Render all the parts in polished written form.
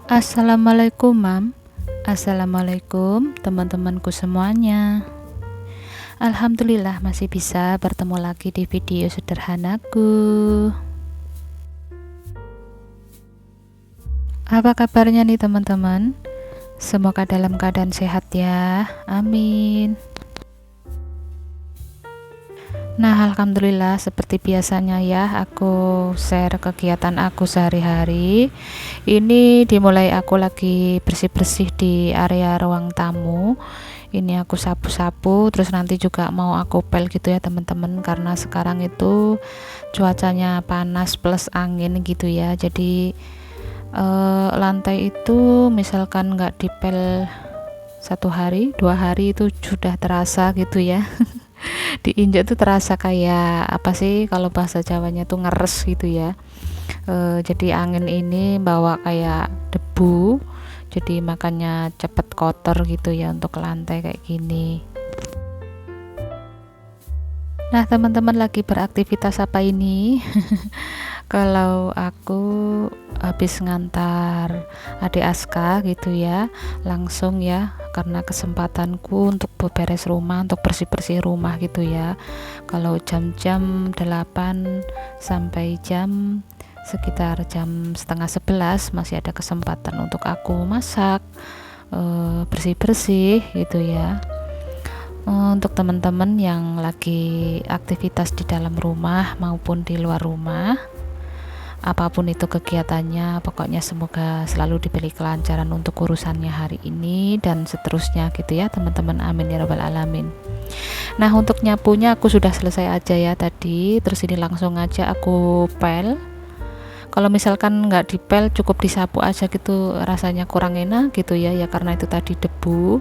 Assalamualaikum, Mam. Assalamualaikum, teman-temanku semuanya. Alhamdulillah masih bisa bertemu lagi di video sederhanaku. Apa kabarnya nih, teman-teman? Semoga dalam keadaan sehat ya. Amin. Nah, alhamdulillah seperti biasanya ya, aku share kegiatan aku sehari-hari. Ini dimulai aku lagi bersih-bersih di area ruang tamu. Ini aku sapu-sapu, terus nanti juga mau aku pel gitu ya teman-teman, karena sekarang itu cuacanya panas plus angin gitu ya. Jadi lantai itu misalkan nggak dipel 1 hari 2 hari itu sudah terasa gitu ya. Diinjak tuh terasa kayak apa sih, kalau bahasa Jawanya tuh ngeres gitu ya. Jadi angin ini bawa kayak debu, jadi makanya cepet kotor gitu ya untuk lantai kayak gini. Nah, teman-teman lagi beraktivitas apa ini? Kalau aku habis ngantar adik Aska gitu ya, langsung ya, karena kesempatanku untuk beberes rumah, untuk bersih-bersih rumah gitu ya. Kalau jam-jam 8 sampai sekitar jam setengah 11 masih ada kesempatan untuk aku masak, bersih-bersih gitu ya. Untuk teman-teman yang lagi aktivitas di dalam rumah maupun di luar rumah, apapun itu kegiatannya, pokoknya semoga selalu diberi kelancaran untuk urusannya hari ini dan seterusnya gitu ya teman-teman, amin ya rabbal alamin. Nah, untuk nyapunya aku sudah selesai aja ya tadi, terus ini langsung aja aku pel. Kalau misalkan nggak dipel, cukup disapu aja gitu, rasanya kurang enak gitu ya, karena itu tadi debu.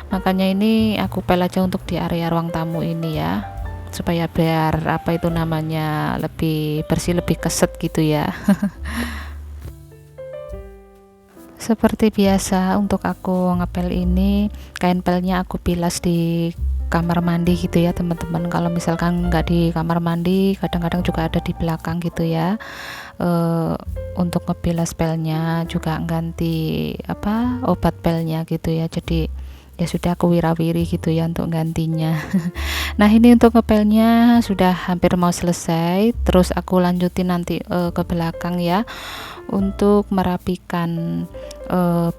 Makanya ini aku pel aja untuk di area ruang tamu ini ya, supaya biar apa itu namanya lebih bersih, lebih keset gitu ya. Seperti biasa untuk aku ngepel ini, kain pelnya aku bilas di kamar mandi gitu ya teman-teman. Kalau misalkan nggak di kamar mandi, kadang-kadang juga ada di belakang gitu ya. Untuk ngebilas pelnya juga ganti obat pelnya gitu ya, jadi ya sudah aku wirawiri gitu ya untuk gantinya. Nah, ini untuk ngepelnya sudah hampir mau selesai, terus aku lanjutin nanti ke belakang ya untuk merapikan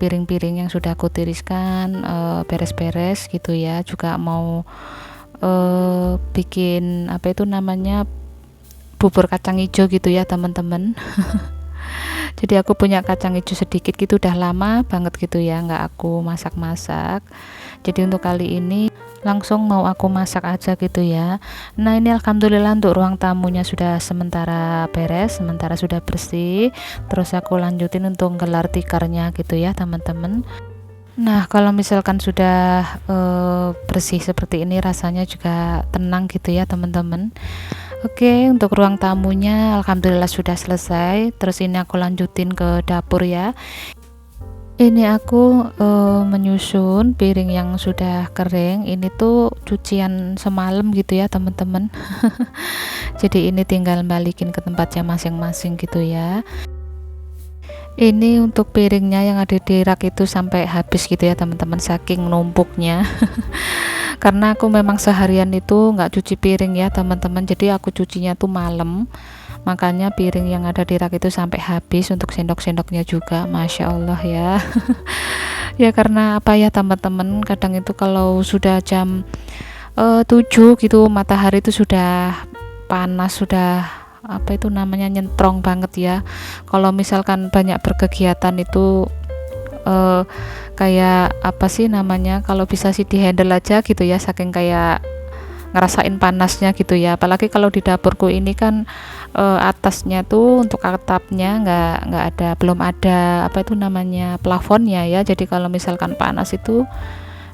piring-piring yang sudah aku tiriskan, beres-beres gitu ya. Juga mau bikin apa itu namanya, bubur kacang hijau gitu ya teman-teman. Jadi aku punya kacang hijau sedikit gitu, udah lama banget gitu ya nggak aku masak-masak. Jadi untuk kali ini langsung mau aku masak aja gitu ya. Nah, ini alhamdulillah untuk ruang tamunya sudah sementara beres, sementara sudah bersih. Terus aku lanjutin untuk gelar tikarnya gitu ya teman-teman. Nah, kalau misalkan sudah bersih seperti ini, rasanya juga tenang gitu ya teman-teman. Oke, untuk ruang tamunya alhamdulillah sudah selesai. Terus ini aku lanjutin ke dapur ya. Ini aku menyusun piring yang sudah kering. Ini tuh cucian semalam gitu ya teman-teman. Jadi ini tinggal balikin ke tempatnya masing-masing gitu ya. Ini untuk piringnya yang ada di rak itu sampai habis gitu ya teman-teman, saking numpuknya. Karena aku memang seharian itu nggak cuci piring ya teman-teman, jadi aku cucinya tuh malam. Makanya piring yang ada di rak itu sampai habis, untuk sendok-sendoknya juga, masya Allah ya. Ya karena apa ya teman-teman, kadang itu kalau sudah jam 7 gitu, matahari itu sudah panas, sudah apa itu namanya, nyentrong banget ya. Kalau misalkan banyak berkegiatan itu kayak apa sih namanya, kalau bisa sih dihandle aja gitu ya, saking kayak ngerasain panasnya gitu ya. Apalagi kalau di dapurku ini kan atasnya tuh untuk atapnya nggak ada, belum ada apa itu namanya, plafonnya ya. Jadi kalau misalkan panas itu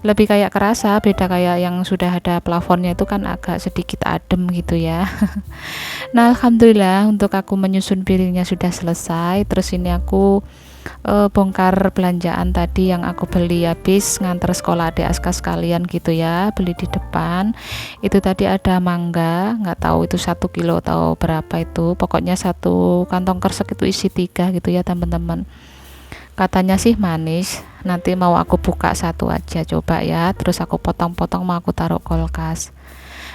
lebih kayak kerasa, beda kayak yang sudah ada plafonnya itu kan agak sedikit adem gitu ya. Nah, alhamdulillah untuk aku menyusun piringnya sudah selesai. Terus ini aku bongkar belanjaan tadi yang aku beli habis ngantar sekolah adik Aska sekalian gitu ya, beli di depan. Itu tadi ada mangga, nggak tahu itu 1 kilo atau berapa, itu pokoknya satu kantong kresek itu isi 3 gitu ya teman-teman. Katanya sih manis. Nanti mau aku buka satu aja coba ya. Terus aku potong-potong mau aku taruh kulkas.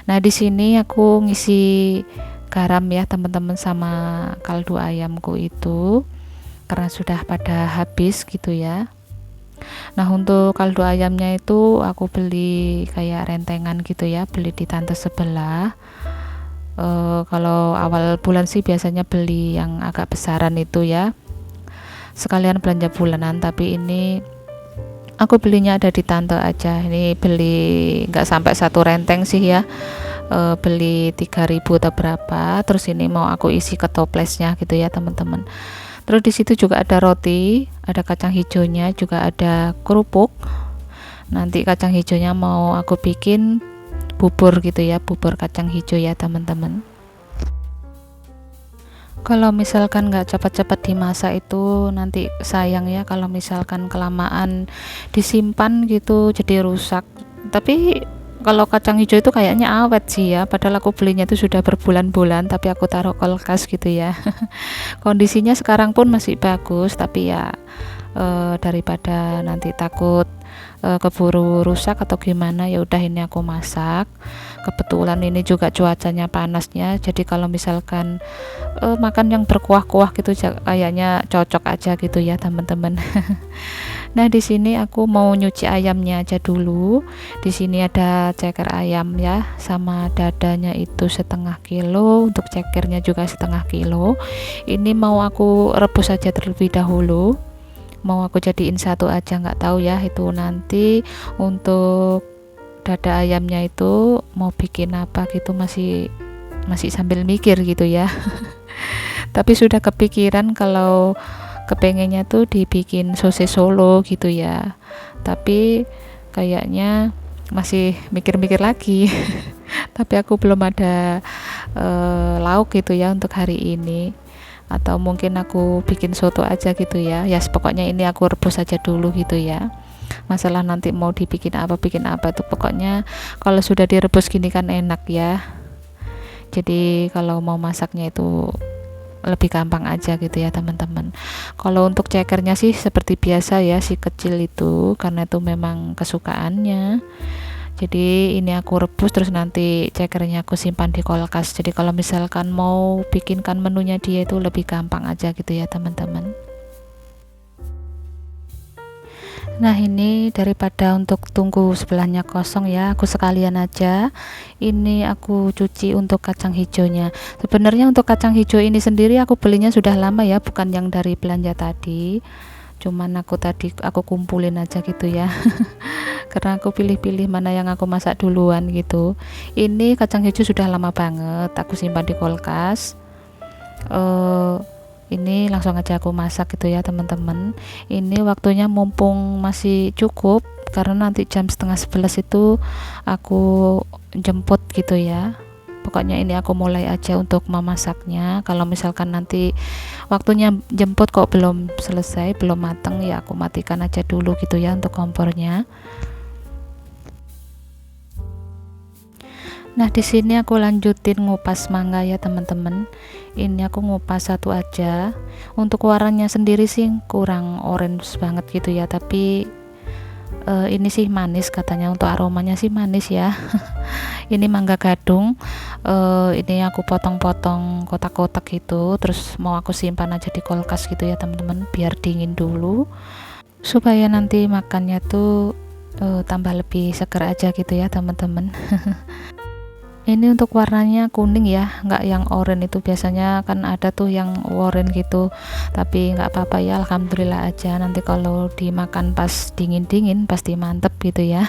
Nah, di sini aku ngisi garam ya teman-teman sama kaldu ayamku itu karena sudah pada habis gitu ya. Nah, untuk kaldu ayamnya itu aku beli kayak rentengan gitu ya, beli di tante sebelah. Kalau awal bulan sih biasanya beli yang agak besaran itu ya, sekalian belanja bulanan, tapi ini aku belinya ada di tante aja. Ini beli nggak sampai satu renteng sih ya, beli 3.000 atau berapa. Terus ini mau aku isi ke toplesnya gitu ya teman-teman. Terus di situ juga ada roti, ada kacang hijaunya, juga ada kerupuk. Nanti kacang hijaunya mau aku bikin bubur gitu ya, bubur kacang hijau ya teman-teman. Kalau misalkan nggak cepat-cepat dimasak itu nanti sayang ya, kalau misalkan kelamaan disimpan gitu jadi rusak. Tapi kalau kacang hijau itu kayaknya awet sih ya, padahal aku belinya itu sudah berbulan-bulan, tapi aku taruh kulkas gitu ya. Kondisinya sekarang pun masih bagus, tapi ya daripada nanti takut keburu rusak atau gimana, ya udah ini aku masak. Kebetulan ini juga cuacanya panasnya, jadi kalau misalkan makan yang berkuah-kuah gitu kayaknya cocok aja gitu ya teman-teman. Nah, di sini aku mau nyuci ayamnya aja dulu. Di sini ada ceker ayam ya, sama dadanya itu 1/2 kilo, untuk cekernya juga 1/2 kilo. Ini mau aku rebus aja terlebih dahulu. Mau aku jadiin satu aja, nggak tahu ya itu nanti. Untuk dada ayamnya itu mau bikin apa gitu, masih sambil mikir gitu ya. Tapi sudah kepikiran kalau kepengennya tuh dibikin sosis Solo gitu ya, tapi kayaknya masih mikir-mikir lagi. Tapi aku belum ada lauk gitu ya untuk hari ini, atau mungkin aku bikin soto aja gitu ya. Ya pokoknya ini aku rebus aja dulu gitu ya. Masalah nanti mau bikin apa tuh, pokoknya kalau sudah direbus gini kan enak ya. Jadi kalau mau masaknya itu lebih gampang aja gitu ya teman-teman. Kalau untuk cekernya sih seperti biasa ya, si kecil itu, karena itu memang kesukaannya. Jadi ini aku rebus, terus nanti cekernya aku simpan di kulkas. Jadi kalau misalkan mau bikinkan menunya dia itu lebih gampang aja gitu ya teman-teman. Nah, ini daripada untuk tunggu sebelahnya kosong ya, aku sekalian aja ini aku cuci untuk kacang hijaunya. Sebenarnya untuk kacang hijau ini sendiri aku belinya sudah lama ya, bukan yang dari belanja tadi. Cuman aku kumpulin aja gitu ya. Karena aku pilih-pilih mana yang aku masak duluan gitu. Ini kacang hijau sudah lama banget aku simpan di kulkas. Ini langsung aja aku masak gitu ya teman-teman. Ini waktunya mumpung masih cukup, karena nanti jam 10:30 itu aku jemput gitu ya. Pokoknya ini aku mulai aja untuk memasaknya. Kalau misalkan nanti waktunya jemput kok belum selesai, belum mateng, ya aku matikan aja dulu gitu ya untuk kompornya. Nah, di sini aku lanjutin ngupas mangga ya teman-teman. Ini aku ngupas satu aja. Untuk warnanya sendiri sih kurang orange banget gitu ya, tapi ini sih manis, katanya untuk aromanya sih manis ya. Ini mangga gadung. Ini aku potong-potong kotak-kotak gitu, terus mau aku simpan aja di kulkas gitu ya teman-teman, biar dingin dulu supaya nanti makannya tuh tambah lebih seger aja gitu ya teman-teman. Ini untuk warnanya kuning ya, nggak yang oranye itu, biasanya kan ada tuh yang oranye gitu, tapi nggak apa-apa ya, alhamdulillah aja. Nanti kalau dimakan pas dingin-dingin pasti mantep gitu ya.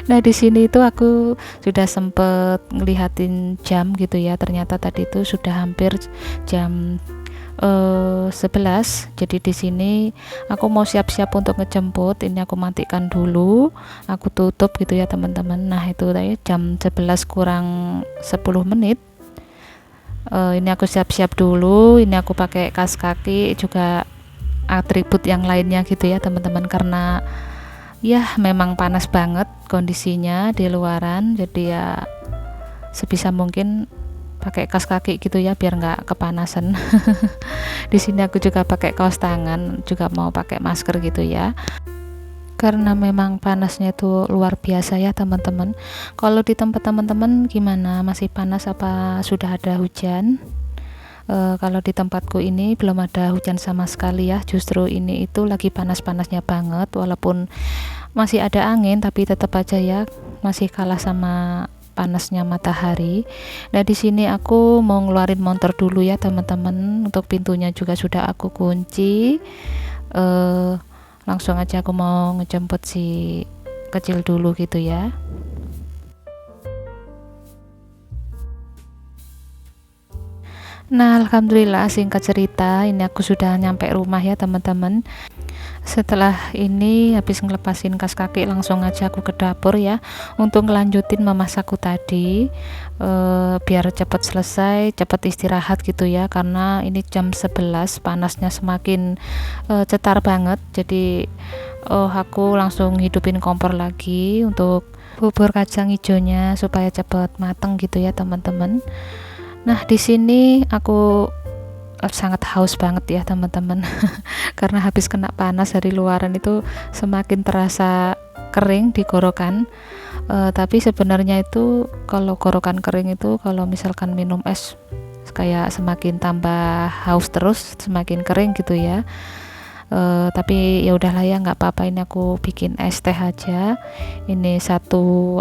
Nah, di sini itu aku sudah sempet ngelihatin jam gitu ya, ternyata tadi itu sudah hampir jam 11. Jadi di sini aku mau siap-siap untuk ngejemput. Ini aku matikan dulu, aku tutup gitu ya teman-teman. Nah, itu tadi jam 11 kurang 10 menit. Ini aku siap-siap dulu. Ini aku pakai kaos kaki, juga atribut yang lainnya gitu ya teman-teman, karena ya memang panas banget kondisinya di luaran. Jadi ya sebisa mungkin pakai kaos kaki gitu ya biar nggak kepanasan. Di sini aku juga pakai kaos tangan, juga mau pakai masker gitu ya. Karena memang panasnya itu luar biasa ya teman-teman. Kalau di tempat teman-teman gimana? Masih panas apa sudah ada hujan? Kalau di tempatku ini belum ada hujan sama sekali ya, justru ini itu lagi panas-panasnya banget, walaupun masih ada angin tapi tetap aja ya masih kalah sama panasnya matahari. Nah di sini aku mau ngeluarin motor dulu ya teman-teman, untuk pintunya juga sudah aku kunci. Langsung aja aku mau ngejemput si kecil dulu gitu ya. Nah, alhamdulillah singkat cerita ini aku sudah nyampe rumah ya teman-teman. Setelah ini habis ngelepasin kaos kaki, langsung aja aku ke dapur ya untuk ngelanjutin memasakku tadi, biar cepat selesai, cepat istirahat gitu ya, karena ini jam 11 panasnya semakin cetar banget. Jadi aku langsung hidupin kompor lagi untuk bubur kacang hijaunya supaya cepat mateng gitu ya teman-teman. Nah di sini aku sangat haus banget ya teman-teman. Karena habis kena panas dari luaran itu semakin terasa kering di gorokan. Tapi sebenarnya itu kalau gorokan kering itu kalau misalkan minum es kayak semakin tambah haus terus, semakin kering gitu ya. Tapi ya udahlah ya, nggak apa-apa, ini aku bikin es teh aja. Ini satu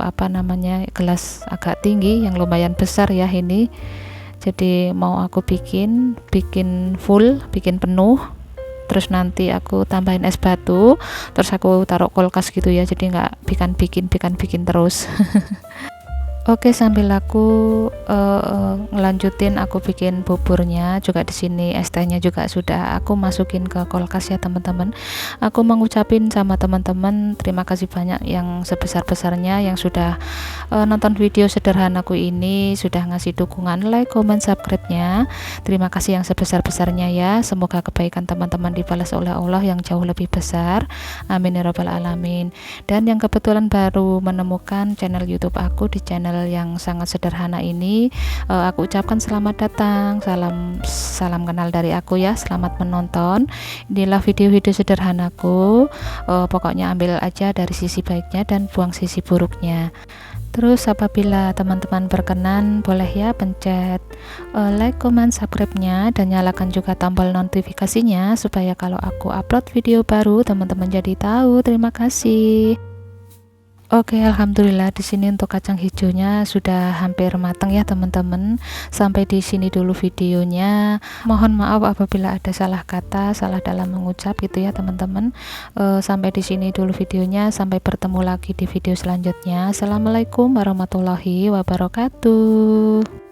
gelas agak tinggi yang lumayan besar ya ini. Jadi mau aku bikin full, bikin penuh, terus nanti aku tambahin es batu, terus aku taruh kulkas gitu ya, jadi nggak bikin terus. Oke, sambil aku ngelanjutin aku bikin buburnya juga, di sini es tehnya juga sudah aku masukin ke kulkas ya teman-teman. Aku mengucapin sama teman-teman terima kasih banyak yang sebesar-besarnya yang sudah nonton video sederhanaku ini, sudah ngasih dukungan like, comment, subscribe-nya. Terima kasih yang sebesar-besarnya ya. Semoga kebaikan teman-teman dibalas oleh Allah yang jauh lebih besar. Amin ya rabbal alamin. Dan yang kebetulan baru menemukan channel YouTube aku, di channel yang sangat sederhana ini, aku ucapkan selamat datang, salam kenal dari aku ya, selamat menonton. Inilah video-video sederhanaku, pokoknya ambil aja dari sisi baiknya dan buang sisi buruknya. Terus apabila teman-teman berkenan, boleh ya pencet like, comment, subscribe-nya, dan nyalakan juga tombol notifikasinya supaya kalau aku upload video baru teman-teman jadi tahu. Terima kasih. Oke, alhamdulillah di sini untuk kacang hijaunya sudah hampir matang ya teman-teman. Sampai di sini dulu videonya. Mohon maaf apabila ada salah kata, salah dalam mengucap gitu ya teman-teman. Sampai di sini dulu videonya. Sampai bertemu lagi di video selanjutnya. Assalamualaikum warahmatullahi wabarakatuh.